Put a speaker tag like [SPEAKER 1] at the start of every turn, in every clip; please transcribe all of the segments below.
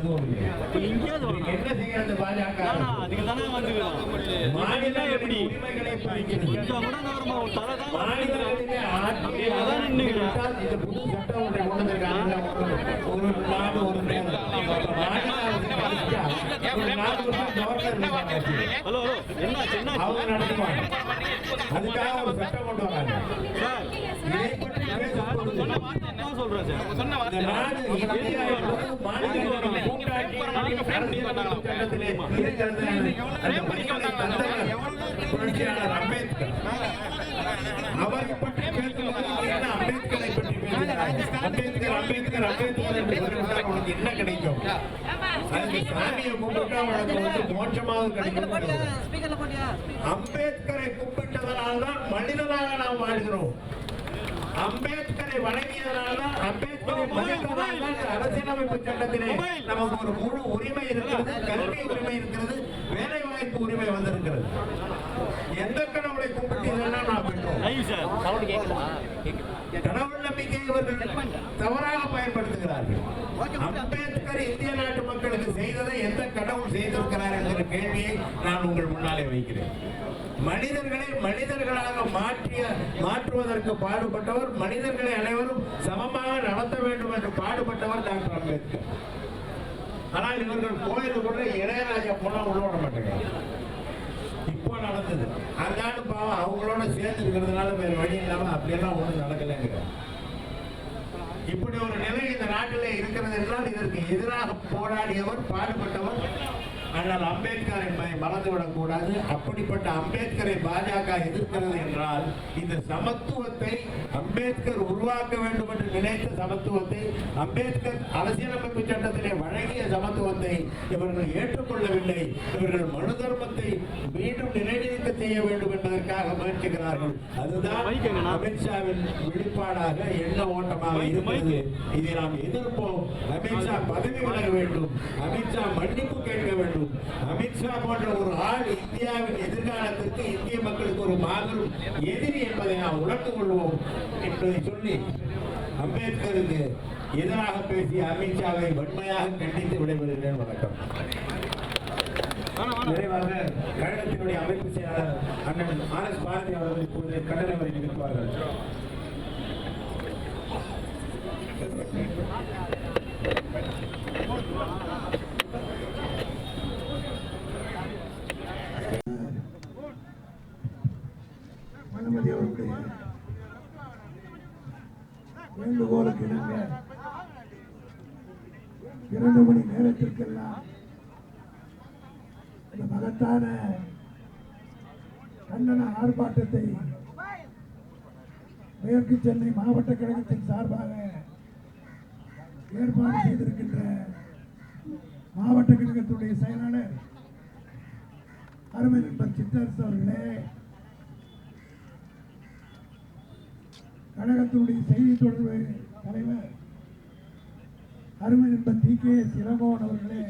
[SPEAKER 1] எதுவும் இல்லை. என்ன செய்யறது பாஜக? மாநிலங்களின் உரிமைகளை பறிக்கிறது. மாநிலங்களிலே ஆட்சியை இந்த புது சட்டம் ஒன்றை கொண்டு வந்திருக்காங்க. ஒரு நாடு ஒரு தேர்தல். மாநில அரசு பறிச்சா ஒரு நாடு அவங்க நடத்துவாங்க. அதுக்காக ஒரு சட்டம் கொண்டு வராங்க. இதை பற்றி பேசும்போது அவரை பற்றி பேசும்போது அம்பேத்கரை பற்றி அம்பேத்கர் அம்பேத்கர் அம்பேத்கர் என்று சொல்லிவிட்டால் உனக்கு என்ன கிடைக்கும்? அதுக்கு சாமியை கும்பிட்டா உனக்கு வந்து மோட்சமாக கிடைக்கும். அம்பேத்கரை கும்பிட்டதனால்தான் மனிதனாக நாம் வாழ்கிறோம். அம்பேத்கரை வழங்கியதனால்தான், அம்பேத்கரை மதித்ததனால்தான் அரசியலமைப்பு சட்டத்திலே நமக்கு ஒரு முழு உரிமை இருக்கிறது, கல்வி உரிமை இருக்கிறது, வேலை வாய்ப்பு உரிமை வந்திருக்கிறது. எந்த கடவுளை கும்பிட்டு இதெல்லாம் நாம் பெற்றோம்? கடவுள் நம்பிக்கை இவர்கள் தவறாக பயன்படுத்துகிறார்கள். அம்பேத்கர் இந்திய நாட்டு மக்களுக்கு செய்ததை எந்த கடவுள் செய்திருக்கிறார் என்கிற கேள்வியை நான் உங்கள் முன்னாலே வைக்கிறேன். மனிதர்களை மனிதர்களாக மாற்றுவதற்கு பாடுபட்டவர், மனிதர்களை அனைவரும் சமமாக நடத்த வேண்டும் என்று பாடுபட்டவர் டாக்டர் அம்பேத்கர். ஆனால் இவர்கள் கோயிலுக்கு கூட இளையராஜா போனா உள்ள விட மாட்டாங்க. இப்போ நடந்தது அந்தாண்டு பாவம் அவங்களோட சேர்ந்து இருக்கிறதுனால வேற வழி இல்லாம அப்படியெல்லாம் ஒண்ணும் நடக்கலைங்கிற இப்படி ஒரு நிலை இந்த நாட்டிலே இருக்கிறது என்றால் இதற்கு எதிராக போராடியவர், பாடுபட்டவர் ஆனால் அம்பேத்கரை மறந்துவிடக் கூடாது. அப்படிப்பட்ட அம்பேத்கரை பாஜக எதிர்க்கிறது என்றால் இந்த சமத்துவத்தை அம்பேத்கர் உருவாக்க வேண்டும் என்று நினைத்த சமத்துவத்தை, அம்பேத்கர் அரசியலமைப்பு சட்டத்திலே வழங்கிய சமத்துவத்தை இவர்கள் ஏற்றுக்கொள்ளவில்லை. இவர்கள் மனு தர்மத்தை மீண்டும் நிலைநிறுத்த செய்ய வேண்டும் என்பதற்காக முயற்சிக்கிறார்கள். அதுதான் அமித்ஷாவின் வெளிப்பாடாக எண்ண ஓட்டமாக இருக்கிறது. இதை நாம் எதிர்ப்போம். அமித்ஷா பதவி விலக வேண்டும், அமித்ஷா மன்னிப்பு கேட்க வேண்டும். அமித்ஷா போன்ற ஒரு ஆள் இந்தியாவின் எதிர்காலத்திற்கு, இந்திய மக்களுக்கு ஒரு மாபெரும் எதிரி என்பதை நாம் உணர்ந்து கொள்வோம் என்பதை சொல்லி அம்பேத்கருக்கு எதிராக பேசிய அமித்ஷாவை வன்மையாக கண்டித்து விடைபெறுகிறேன். வணக்கம். நிறைவாக கழகத்தினுடைய அமைப்பு செயலாளர் அண்ணன் RS பாரதி அவர்கள் இப்போது கண்டன உரை நிகழ்த்துவார்கள்.
[SPEAKER 2] அனுமதி அவருடைய வேண்டுகோளுக்கு இணங்க 2 மணி நேரத்திற்கெல்லாம் இந்த மகத்தான கண்டன ஆர்ப்பாட்டத்தை மேற்கு சென்னை மாவட்ட கழகத்தின் சார்பாக ஏற்பாடு செய்திருக்கின்ற மாவட்ட கழகத்துடைய செயலாளர் அருமை நண்பர் சித்தரசு அவர்களே, கழகத்தினுடைய செய்தி தொடர்பு தலைவர் அருமை நண்பர் TKS இளங்கோவன் அவர்களே,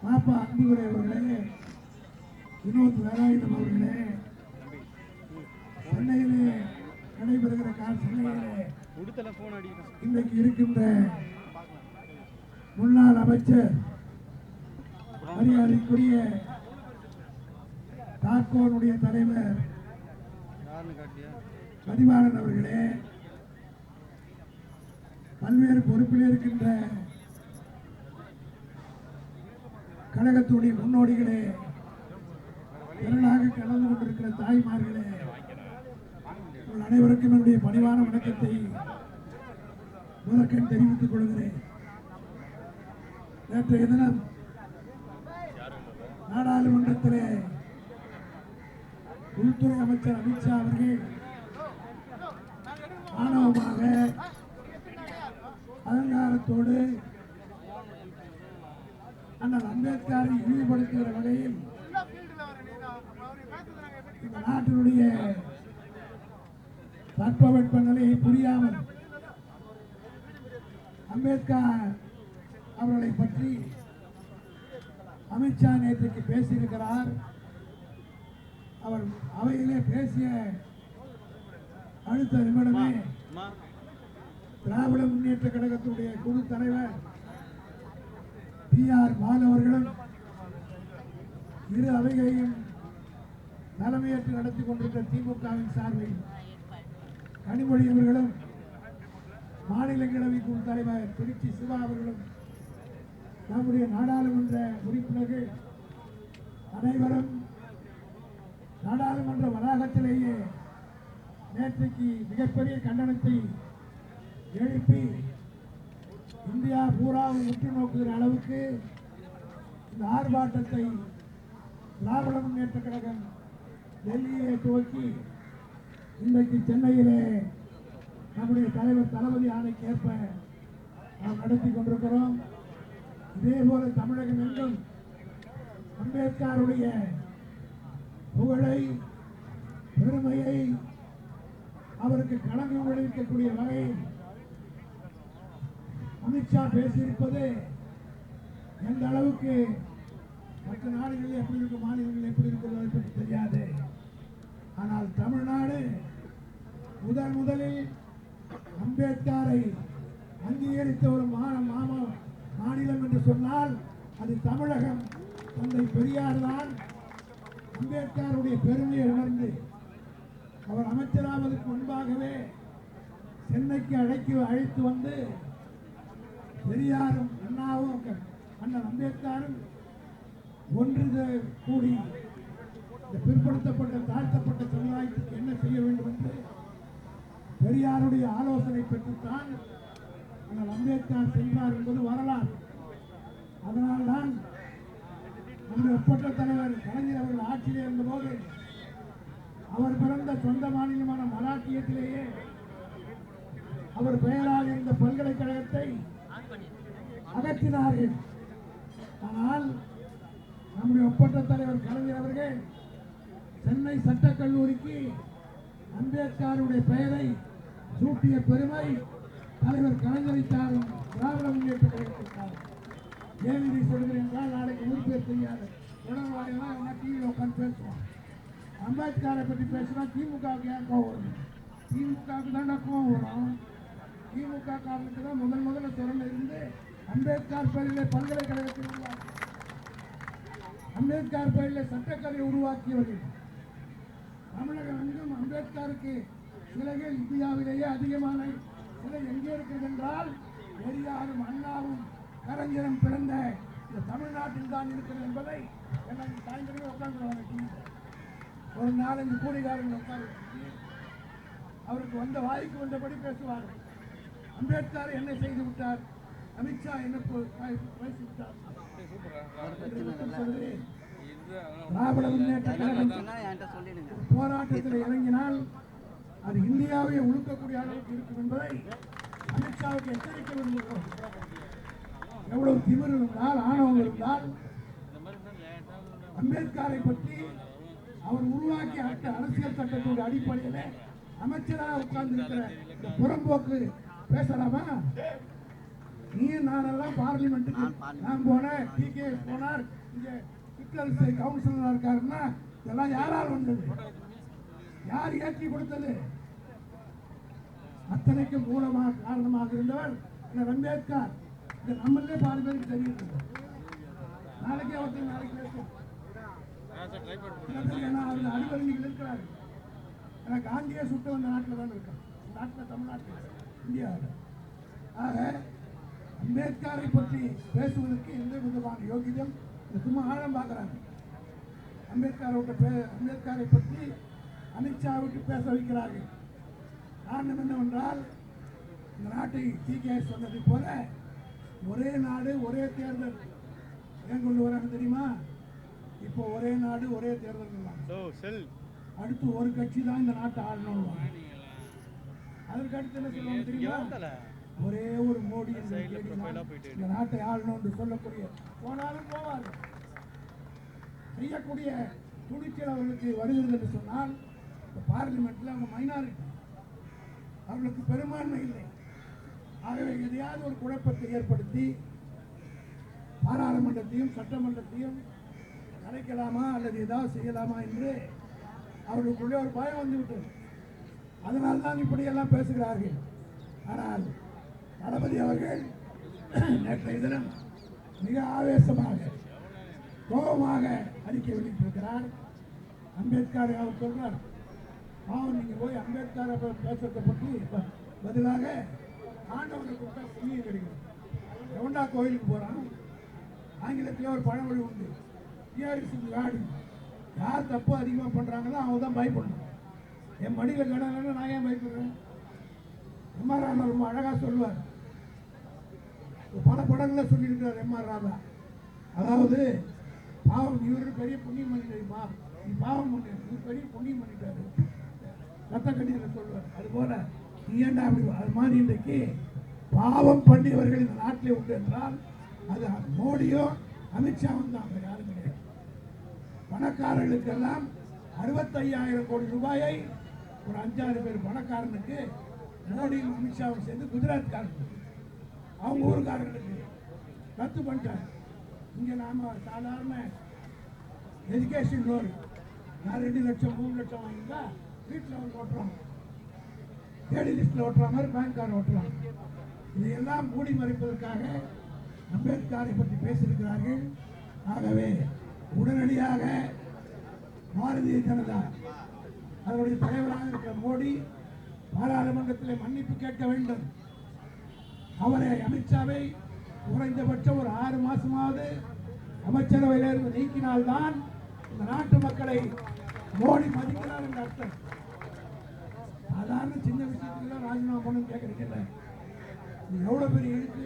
[SPEAKER 2] பாப்பா அன்புதுரை அவர்களே, வினோத் வேலாயுதம் அவர்களே, சென்னையிலே நடைபெறுகிற சென்னையிலே இன்றைக்கு இருக்கின்ற முன்னாள் அமைச்சர் மரியாதைக்குரிய தாக்கோனுடைய தலைவர் பதிவாளன் அவர்களே, பல்வேறு பொறுப்பில் இருக்கின்ற கழகத்துடைய முன்னோடிகளே, திரளாக கலந்து கொண்டிருக்கிற தாய்மார்களே, உங்கள் அனைவருக்கும் என்னுடைய பணிவான வணக்கத்தை முதற்கண் தெரிவித்துக் கொள்கிறேன். நேற்றைய தினம் நாடாளுமன்றத்திலே உள்துறை அமைச்சர் அமித்ஷா அவர்கள் ஆணவமாக அகங்காரத்தோடு அண்ணல் அம்பேத்கரை இழிவுபடுத்துகிற வகையில் இந்த நாட்டினுடைய தட்பவெட்ப நிலையை புரியாமல் அம்பேத்கர் அவர்களை பற்றி அமித்ஷா நேற்றுக்கு பேசியிருக்கிறார். அவர் அவையிலே பேசிய அடுத்த நிமிடமே திராவிட முன்னேற்ற கழகத்துடைய குழு தலைவர் PR பாலு அவர்களும் இரு அவைகளையும் தலைமையேற்று நடத்தி கொண்டிருந்த திமுகவின் சார்பில் கனிமொழி அவர்களும் மாநிலங்களவை குழு தலைவர் திருச்சி சிவா அவர்களும் நம்முடைய நாடாளுமன்ற உறுப்பினர்கள் அனைவரும் நாடாளுமன்ற வளாகத்திலேயே நேற்றைக்கு மிகப்பெரிய கண்டனத்தை எழுப்பி இந்தியா பூராவும் உற்று நோக்குகிற அளவுக்கு இந்த ஆர்ப்பாட்டத்தை திராவிட முன்னேற்ற கழகம் டெல்லியிலே துவக்கி இன்றைக்கு சென்னையிலே நம்முடைய தலைவர் தளபதி ஆணைக்கேற்ப நாம் நடத்தி கொண்டிருக்கிறோம். இதே போல தமிழகம் எங்கும் அம்பேத்கருடைய புகழை பெருமையை அவருக்கு களங்கம் விளைவிக்கக்கூடிய வகையில் அமித்ஷா பேசியிருப்பது எந்த அளவுக்கு மற்ற நாடுகளில் எப்படி இருக்கும், மாநிலங்களில் எப்படி இருக்கிறது பற்றி தெரியாது. ஆனால் தமிழ்நாடு முதலில் அம்பேத்கரை அங்கீகரித்த ஒரு மாநிலம் என்று சொன்னால் அது தமிழகம். தந்தை பெரியார் தான் அம்பேத்கருடைய பெருமையை உணர்ந்து அவர் அமைச்சராவதற்கு முன்பாகவே சென்னைக்கு அழைத்து வந்து பெரியாரும் அண்ணாவும் அண்ணன் அம்பேத்கரும் ஒன்று கூடி இந்த பிற்படுத்தப்பட்ட தாழ்த்தப்பட்ட சமுதாயத்துக்கு என்ன செய்ய வேண்டும் என்று பெரியாருடைய ஆலோசனை பெற்றுத்தான் அண்ணல் அம்பேத்கர் சென்றார் என்பது வரலாறு. அதனால்தான் நம்முடைய ஒப்பற்ற தலைவர் கலைஞர் அவர்கள் ஆட்சியிலே இருந்தபோது அவர் பிறந்த சொந்த மாநிலமான மராட்டியத்திலேயே அவர் பெயரால் இருந்த பல்கலைக்கழகத்தை அகற்றினார்கள். ஆனால் நம்முடைய ஒப்பற்ற தலைவர் கலைஞர் அவர்கள் சென்னை சட்டக்கல்லூரிக்கு அம்பேத்கருடைய பெயரை சூட்டிய பெருமை தலைவர் கலைஞரைத்தாரும் திராவிட முன்னேற்ற கழகத்திற்காக. ஏன் இதை சொல்கிறேன் என்றால் நாளைக்கு ஊர் பேர் தெரியாது உடனடியாக டிவியில் உட்காந்து பேசுவோம். அம்பேத்கரை பற்றி பேசினா திமுகவுக்கு ஏன் கோவம் வரும்? திமுகவுக்கு தான் கோவம் வரும். திமுக காரணத்துக்கு தான் முதல்ல திறந்து இருந்து அம்பேத்கர் பெயரிலே பல்கலைக்கழகத்தை உருவாக்கி அம்பேத்கர் பெயரிலே சட்டக்கதை உருவாக்கியவர்கள். தமிழகம் எங்கும் அம்பேத்கருக்கு சிலைகள் இந்தியாவிலேயே அதிகமான சிலை எங்கே இருக்கிறது என்றால் பெரியாரும் அண்ணாவும் கலைஞரும் பிறந்த இந்த தமிழ்நாட்டில் தான் இருக்கிறது என்பதை எல்லாம் சாயந்தரமே உட்காந்துருவாங்க. ஒரு 4-5 கூலிகாரர்கள் உட்காந்து அவருக்கு வந்த வாய்க்கு வந்தபடி பேசுவார்கள். அம்பேத்கர் என்ன செய்து விட்டார், அமித்ஷா என்ன பேசிவிட்டார். திராவிட முன்னேற்ற கழகம் போராட்டத்தில் இறங்கினால் அது இந்தியாவை உழுக்கக்கூடிய அளவுக்கு இருக்கும் என்பதை அமித்ஷாவுக்கு எச்சரிக்க விரும்புகிறோம். எவ்வளவு திமிர் இருந்தால் ஆணவம் இருந்தால் அம்பேத்கரை பற்றி அவர் உருவாக்கிய அரசியல் சட்டத்தினுடைய அடிப்படையில் அமைச்சராக உட்கார்ந்து இருக்கிற புறம்போக்கு பேசலாமா? நீ நானெல்லாம் பார்லிமெண்ட்டுக்கு நான் போனேன், TK போனார், இங்கே சிக்கல் கவுன்சிலராக இருக்காருன்னா இதெல்லாம் யாரால் வந்தது? யார் ஏற்றி கொடுத்தது? அத்தனைக்கும் மூலமாக காரணமாக இருந்தவர் அம்பேத்கர். இந்த நம்மளே பாதி பேருக்கு தெரியுது. நாளைக்கே ஒருத்தர் நாளைக்கு பேசுவோம். ஏன்னா அவர் அடிவரணிகள் இருக்கிறார். ஏன்னா காந்தியை சுட்டு வந்த நாட்டில் தான் இருக்கார். நாட்டில் தமிழ்நாட்டில் இந்தியாவில். ஆக அம்பேத்கரை பற்றி பேசுவதற்கு எந்த விதமான யோகியம் சும்மா ஆழம் பார்க்குறாங்க. அம்பேத்கரை பற்றி அமித்ஷாவுக்கு பேச வைக்கிறார்கள். காரணம் என்னவென்றால் இந்த நாட்டை TK சொன்னதை போல ஒரே நாடு ஒரே தேர்தல் ஏன் கொண்டு வராங்க தெரியுமா? இப்போ ஒரே நாடு ஒரே தேர்தல், அடுத்து ஒரு கட்சி தான் இந்த நாட்டை ஆளணும். அதற்கு அடுத்து என்ன சொல்லுவாங்க தெரியுமா? ஒரே ஒரு மோடி இந்த நாட்டை ஆளணும் என்று சொல்லக்கூடிய போனாலும் போவார்கள். செய்யக்கூடிய துணிச்சல் அவர்களுக்கு வருகிறது என்று சொன்னால் பார்லிமெண்ட்ல அவங்க மைனாரிட்டி, அவர்களுக்கு பெரும்பான்மை இல்லை. ஆகவே எதையாவது ஒரு குழப்பத்தை ஏற்படுத்தி பாராளுமன்றத்தையும் சட்டமன்றத்தையும் கலைக்கலாமா அல்லது ஏதாவது செய்யலாமா என்று அவர்களுக்குள்ளே ஒரு பயம் வந்துவிட்டது. அதனால்தான் இப்படியெல்லாம் பேசுகிறார்கள். ஆனால் தளபதி அவர்கள் நேற்றைய தினம் மிக ஆவேசமாக கோபமாக அறிக்கை வெளியிட்டிருக்கிறார். அம்பேத்கர் அவர் சொல்றார், நீங்க போய் அம்பேத்கர் பேசுறதை பற்றி பதிலாக ஆண்டவனை கூப்பிட்டா புண்ணியம் கிடைக்கும். எவன்டா கோயிலுக்கு போறான்? ஆங்கிலத்திலே ஒரு பழமொழி உண்டு, யாரு யார் தப்பு அதிகமாக பண்றாங்களோ அவங்க தான் பயப்படணும். என் மடியில் கடனா நான் ஏன் பயப்படுறேன்? எம்ஆர் ராதா ரொம்ப அழகா சொல்லுவார், பல படங்களை சொல்லியிருக்கிறார் எம்ஆர் ராதா. அதாவது பாவம் இவரு பெரிய புண்ணியம் பண்ணிட்டா, நீ பாவம் பண்ண இவர் பெரிய புண்ணியம் பண்ணிட்டாரு ரத்த கண்ணீரை சொல்லுவார். அதுபோல நீ ஏண்டா அப்படி? அது மாதிரி இன்றைக்கு பாவம் பண்ணியவர்கள் இந்த நாட்டிலே உண்டு என்றால் அது மோடியோ அமித்ஷாவும் தான், யாரும் கிடையாது. பணக்காரர்களுக்கெல்லாம் 65,000 கோடி ரூபாயை ஒரு 5-6 பேர் பணக்காரனுக்கு மோடியும் அமித்ஷாவும் சேர்ந்து குஜராத்காரனுக்கு அவங்க ஊருக்காரர்களுக்கு ரத்து பண்ணிட்டாங்க. இங்கே நாம சாதாரண எஜுகேஷன் லோன் நான் 2 லட்சம் 3 லட்சம் வாங்கிட்டா வீட்டில் வந்து ஓட்டுறோம், ஏடி லிஸ்டில் ஓட்டுற மாதிரி பேங்க் கார்டு ஓட்டுறாங்க. இதையெல்லாம் மூடி மறைப்பதற்காக அம்பேத்கரை பற்றி பேசியிருக்கிறார்கள். ஆகவே உடனடியாக பாரதிய ஜனதா அதனுடைய தலைவராக இருக்கிற மோடி பாராளுமன்றத்தில் மன்னிப்பு கேட்க வேண்டும். அவரை அமித்ஷாவை குறைந்தபட்சம் ஒரு 6 மாசமாவது அமைச்சரவையிலிருந்து நீக்கினால்தான் இந்த நாட்டு மக்களை மோடி மதிக்கிறார் என்ற அர்த்தம். சாதாரண சின்ன விஷயத்துக்கு ராஜினாமா பண்ணு கேட்கறீங்கல்ல, இது எவ்வளவு பெரிய இருக்கு.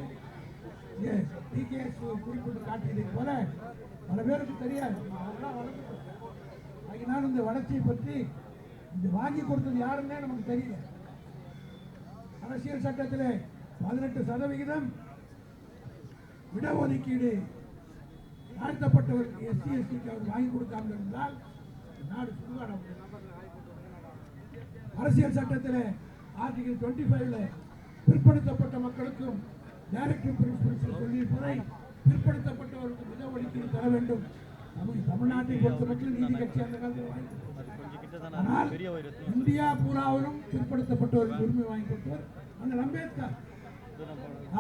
[SPEAKER 2] டிகேஎஸ் குறிப்பிட்டு காட்டியதை போல பல பேருக்கு தெரியாது. அதனால் இந்த வளர்ச்சியை பற்றி இந்த வாங்கி கொடுத்தது யாருன்னே நமக்கு தெரியல. அரசியல் சட்டத்தில் 18% இடஒதுக்கீடு தாழ்த்தப்பட்டவருக்கு எஸ்சி எஸ்டிக்கு அவர் வாங்கி கொடுக்காமல் இருந்தால் நாடு சுடுகாடம். அரசியல் சட்டத்தில் ஆர்டிகல் 25 பிற்படுத்தப்பட்ட மக்களுக்கும் டைரக்டிவ் பிரின்சிபல்ஸ் சொல்லியிருப்பதை பிற்படுத்தப்பட்டவருக்கு இடஒதுக்கீடு தர வேண்டும். தமிழ்நாட்டை பொறுத்தமட்டில் நீதி கட்சி அந்த காலத்தில் வாங்கி, ஆனால் இந்தியா பூராவிலும் பிற்படுத்தப்பட்டவருக்கு உரிமை வாங்கி கொடுத்தவர் அந்த அம்பேத்கர்.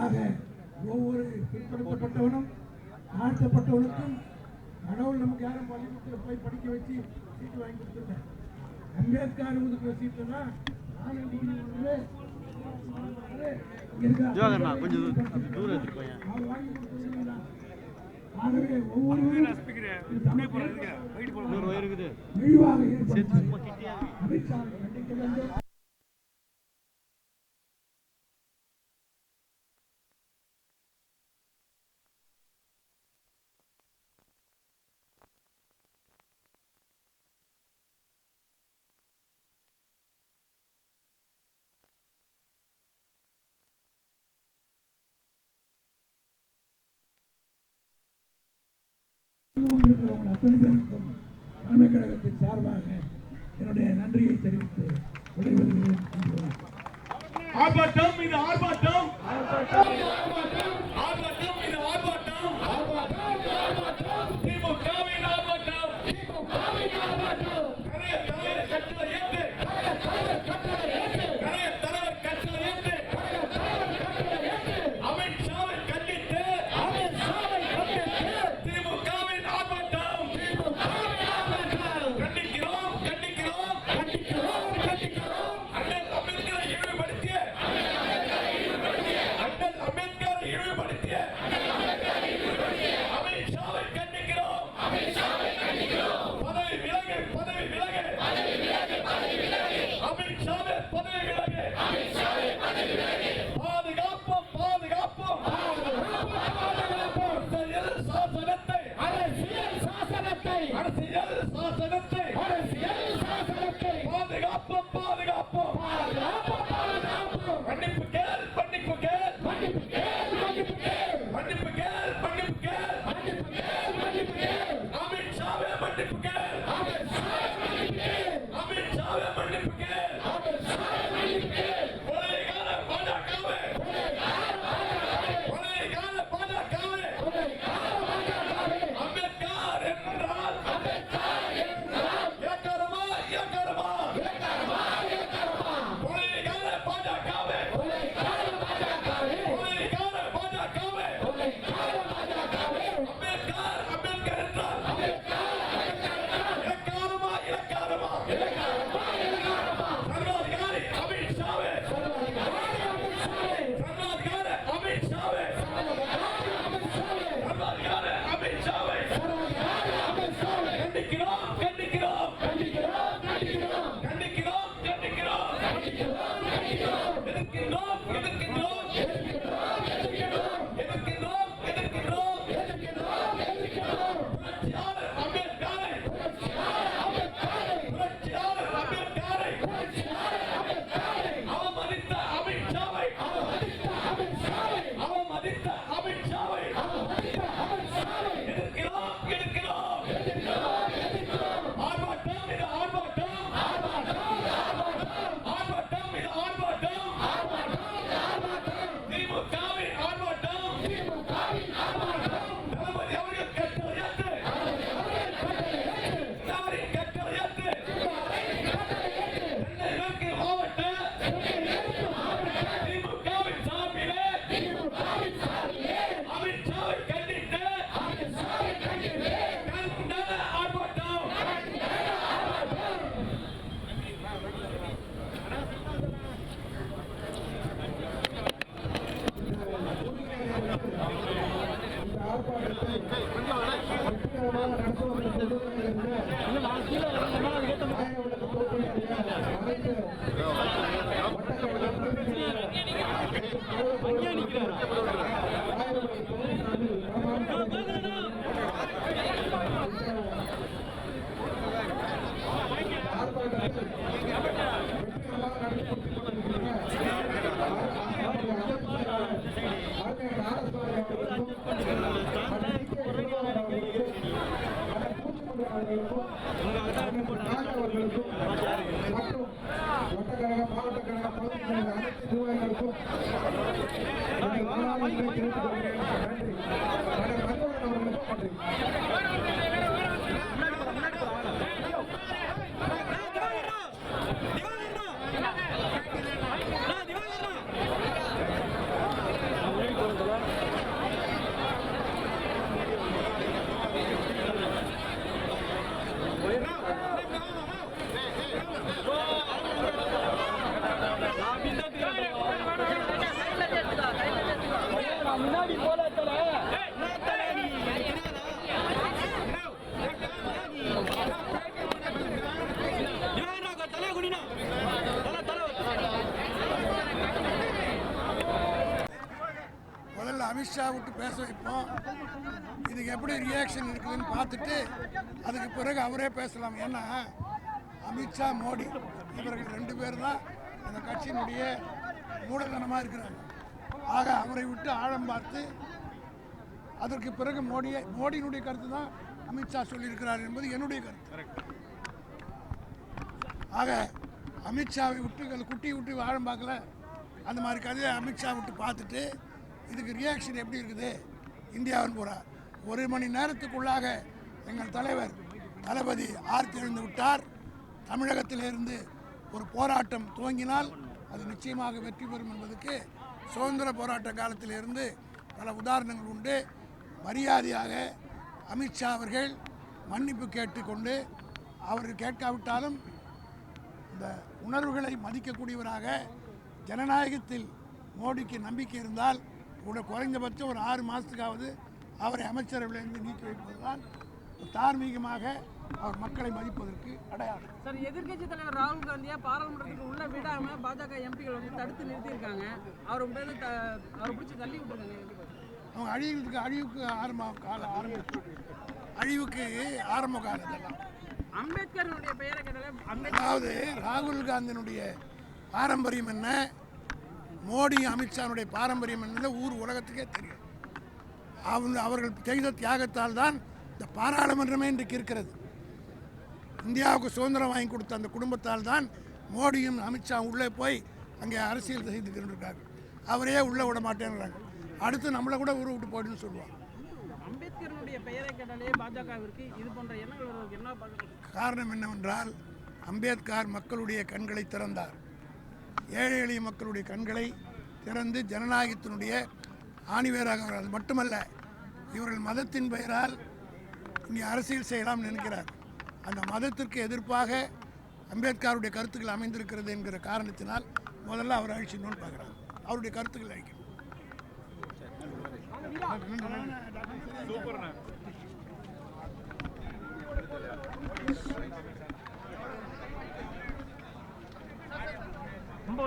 [SPEAKER 2] ஆக ஒவ்வொரு பிற்படுத்தப்பட்டவனும் தாழ்த்தப்பட்டவனுக்கும் கடவுள் நமக்கு யாரும் பள்ளிக்கூடத்தில் போய் படிக்க வச்சு சீட்டு வாங்கி கொடுத்துருக்க. அம்பேத்கர் ஒதுக்குற சீட்டு தான் ஆகவே ஒவ்வொருவரும் இழிவாக ஏற்படுத்தி அமித்ஷாவை கண்டிக்க வேண்டும். தலைமை கழகத்தின் சார்பாக என்னுடைய நன்றியை தெரிவித்து விடைபெறுகிறேன்.
[SPEAKER 3] ஆர்ப்பாட்டம் இது ஆர்ப்பாட்டம், ஆர்ப்பாட்டம் இது ஆர்ப்பாட்டம், திமுகவின் ஆர்ப்பாட்டம், கரைய தலைவர் கட்டளை ஏற்று, கரைய தலைவர் கட்டளை ஏற்று, அமித்ஷாவை கண்டித்து, திமுகவின் ஆர்ப்பாட்டம், கண்டிக்கிறோம்.
[SPEAKER 2] மற்றும் வட்டக்கழக மாவட்ட கழக பகுதி கழக அனைத்து நிர்வாகிகளுக்கும் தெரிவித்துக் கொள்கிறேன். நன்றி. அவர்களுக்கும் நன்றி.
[SPEAKER 4] முன்னாடி போல
[SPEAKER 2] முதல்ல அமித்ஷா விட்டு பேச வைப்போம். இதுக்கு எப்படி ரியாக்ஷன் இருக்குதுன்னு பார்த்துட்டு அதுக்கு பிறகு அவரே பேசலாம். ஏன்னா அமித்ஷா மோடி இவர்கள் 2 பேர் தான் அந்த கட்சியினுடைய மூலதனமாக இருக்கிறாங்க. ஆக அவரை விட்டு ஆழம் பார்த்து அதற்கு பிறகு மோடியினுடைய கருத்து தான் அமித்ஷா சொல்லியிருக்கிறார் என்பது என்னுடைய கருத்து. ஆக அமித்ஷாவை விட்டு குட்டி விட்டு ஆழம் பார்க்கல, அந்த மாதிரி கதையை அமித்ஷா விட்டு பார்த்துட்டு இதுக்கு ரியாக்ஷன் எப்படி இருக்குது இந்தியாவின் பூரா 1 மணி நேரத்துக்குள்ளாக எங்கள் தலைவர் தளபதி ஆர்த்தி எழுந்து விட்டார். தமிழகத்திலிருந்து ஒரு போராட்டம் துவங்கினால் அது நிச்சயமாக வெற்றி பெறும் என்பதற்கு சுதந்திர போராட்ட காலத்திலிருந்து பல உதாரணங்கள் உண்டு. மரியாதையாக அமித்ஷா அவர்கள் மன்னிப்பு கேட்டுக்கொண்டு அவர்கள் கேட்காவிட்டாலும் இந்த உணர்வுகளை மதிக்கக்கூடியவராக ஜனநாயகத்தில் மோடிக்கு நம்பிக்கை இருந்தால் கூட குறைந்தபட்சம் ஒரு 6 மாதத்துக்காவது அவரை அமைச்சரவையிலிருந்து நீக்கி வைப்பதுதான் தார்மீகமாக அவர் மக்களை மதிப்பதற்கு அடையாளம்.
[SPEAKER 5] சார், எதிர்க்கட்சி தலைவர் ராகுல் காந்தியா பாராளுமன்றத்துக்கு உள்ள விடாம பாஜக எம்பிகள் வந்து தடுத்து நிறுத்தியிருக்காங்க. அவர் அவரை பிடிச்சி தள்ளி விட்டுருக்காங்க.
[SPEAKER 2] அவங்க அழிவுக்கு ஆரம்ப காலத்தெல்லாம்
[SPEAKER 5] அம்பேத்கருடைய பெயரை கேட்டாலே
[SPEAKER 2] அதாவது ராகுல் காந்தியினுடைய பாரம்பரியம் என்ன, மோடி அமித்ஷானுடைய பாரம்பரியம் என்னது ஊர் உலகத்துக்கே தெரியும். அவர்கள் செய்த தியாகத்தால் தான் இந்த பாராளுமன்றமே இன்றைக்கு இருக்கிறது. இந்தியாவுக்கு சுதந்திரம் வாங்கி கொடுத்த அந்த குடும்பத்தால் தான் மோடியும் அமித்ஷா உள்ளே போய் அங்கே அரசியல் செய்து கொண்டிருக்காங்க. அவரே உள்ளே விட மாட்டேங்கிறாங்க. அடுத்து நம்மளை கூட ஊரை விட்டு போயிடுன்னு சொல்லுவாங்க.
[SPEAKER 5] அம்பேத்கருடைய பெயரை கேட்டாலே பாஜகவிற்கு இது போன்ற எண்ணங்கள் என்ன
[SPEAKER 2] காரணம் என்னவென்றால் அம்பேத்கர் மக்களுடைய கண்களை திறந்தார். ஏழை எளிய மக்களுடைய கண்களை திறந்து ஜனநாயகத்தினுடைய ஆணிவேராக. அது மட்டுமல்ல, இவர்கள் மதத்தின் பெயரால் இங்கே அரசியல் செய்யலாம் நினைக்கிறார். அந்த மதத்திற்கு எதிர்ப்பாக அம்பேத்கருடைய கருத்துக்கள் அமைந்திருக்கிறது என்கிற காரணத்தினால் முதல்ல அவர் அழிச்சிடணும்னு பார்க்குறாங்க. அவருடைய கருத்துக்கள் அழிக்கணும்.
[SPEAKER 4] ரொம்ப